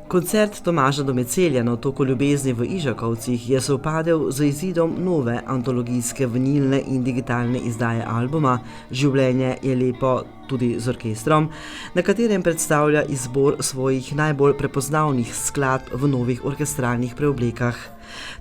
Koncert Tomaža Domicelja na Otoku ljubezni v Ižakovcih je sovpadel z izidom nove antologijske vinilne in digitalne izdaje albuma Življenje je lepo tudi z orkestrom, na katerem predstavlja izbor svojih najbolj prepoznavnih skladb v novih orkestralnih preoblekah.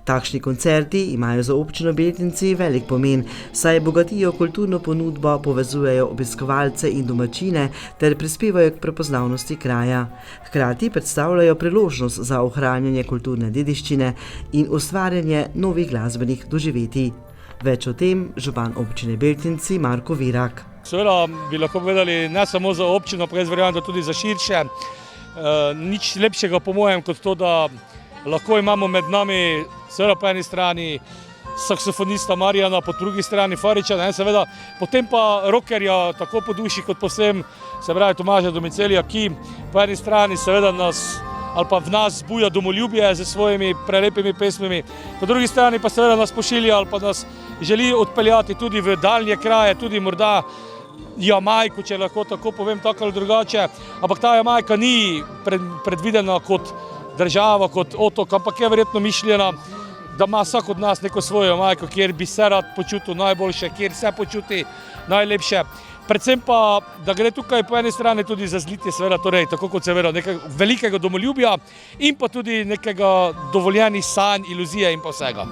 Takšni koncerti imajo za občino Beltinci velik pomen, saj bogatijo kulturno ponudbo, povezujejo obiskovalce in domačine ter prispevajo k prepoznavnosti kraja. Hkrati predstavljajo priložnost za ohranjanje kulturne dediščine in ustvarjanje novih glasbenih doživetij. Več o tem župan občine Beltinci Marko Virak. Seveda bi lahko povedali ne samo za občino, pa jaz verjamem, da tudi za širše. Nič lepšega po mojem kot to, da lahko imamo med nami seveda po eni strani saksofonista Marijana, po drugi strani Fariča, seveda potem pa rockerja tako po duši kot povsem, se pravi Tomaža Domicelja, ki po eni strani seveda nas ali pa v nas zbuja domoljubje z svojimi prelepimi pesmimi, po drugi strani pa seveda nas pošilja ali pa nas želi odpeljati tudi v daljnje kraje, tudi morda Jamajko, če lahko tako povem, tako ali drugače, ampak ta Jamajka ni predvidena kot država, kot otok, ampak je verjetno mišljena, da ima vsak od nas neko svojo Jamajko, kjer bi se rad počutil najboljše, kjer se počuti najlepše. Predvsem pa, da gre tukaj po eni strani tudi za zlitje seveda, torej tako kot seveda nekega velikega domoljubja in pa tudi nekega dovoljenih sanj, iluzije in pa vsega.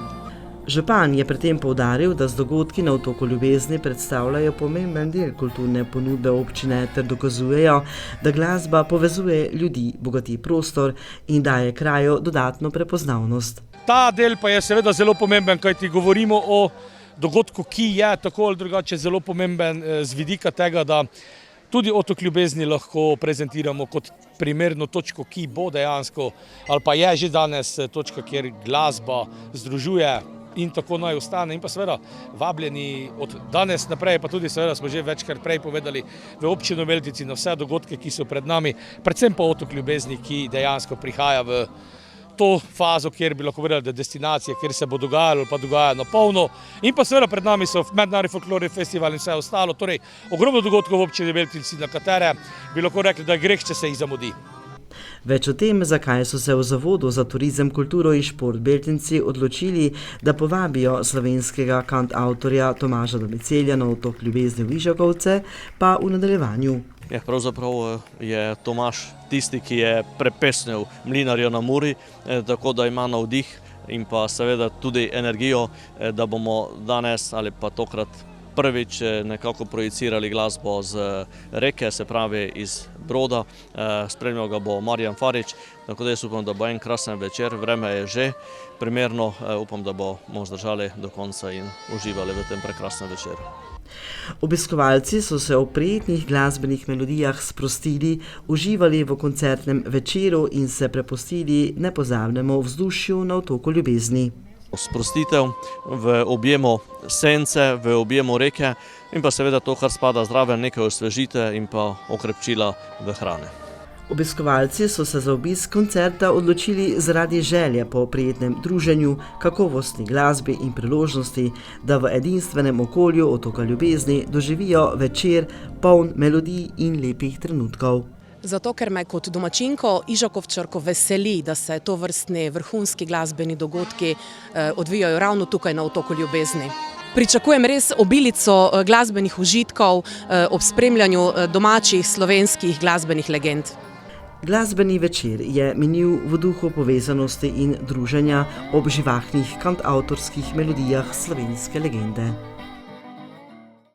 Župan je pri tem poudaril, da z dogodki na Otoku ljubezni predstavljajo pomemben del kulturne ponudbe občine ter dokazujejo, da glasba povezuje ljudi, bogati prostor in daje kraju dodatno prepoznavnost. Ta del pa je seveda zelo pomemben, kajti govorimo o dogodku, ki je tako ali drugače zelo pomemben z vidika tega, da tudi Otok ljubezni lahko prezentiramo kot primerno točko, ki bo dejansko, ali pa je že danes točka, kjer glasba združuje in tako naj ostane. In pa seveda vabljeni od danes naprej, pa tudi seveda smo že večkrat prej povedali v občino Beltinci na vse dogodke, ki so pred nami, predvsem pa Otok ljubezni, ki dejansko prihaja v to fazo, kjer bi lahko povedali, da destinacije, kjer se bo dogajalo ali pa dogaja na polno. In pa seveda pred nami so Mednarodni folklorni festival in vse ostalo, torej ogromno dogodkov v občini Beltinci, na katere bi lahko rekli, da je greh, če se jih zamudi. Več o tem, zakaj so se v Zavodu za turizem, kulturo in šport Beltinci odločili, da povabijo slovenskega kantavtorja Tomaža Domicelja na Otok ljubezni v Ižakovce, pa v nadaljevanju. Pravzaprav je Tomaž tisti, ki je prepesnil Mlinarja na Muri, tako da ima navdih in pa seveda tudi energijo, da bomo danes ali pa tokrat prvič nekako projicirali glasbo z reke, se pravi iz Broda, spremljal ga bo Marijan Farič, tako da jaz upam, da bo en krasen večer, vreme je že primerno, upam, da bomo zdržali do konca in uživali v tem prekrasnem večeru. Obiskovalci so se ob prijetnih glasbenih melodijah sprostili, uživali v koncertnem večeru in se prepustili nepozabnemu vzdušju na Otoku ljubezni. Sprostitev v objemu sence, v objemu reke in pa seveda to, kar spada zraven, nekaj osvežite in pa okrepčila v hrane. Obiskovalci so se za obisk koncerta odločili zaradi želje po prijetnem druženju, kakovostni glasbi in priložnosti, da v edinstvenem okolju Otoka ljubezni doživijo večer poln melodij in lepih trenutkov. Zato, ker me kot domačinko Ižakovčanko veseli, da se tovrstni vrhunski glasbeni dogodki odvijajo ravno tukaj na Otoku ljubezni. Pričakujem res obilico glasbenih užitkov ob spremljanju domačih slovenskih glasbenih legend. Glasbeni večer je minil v duhu povezanosti in druženja ob živahnih kantavtorskih melodijah slovenske legende.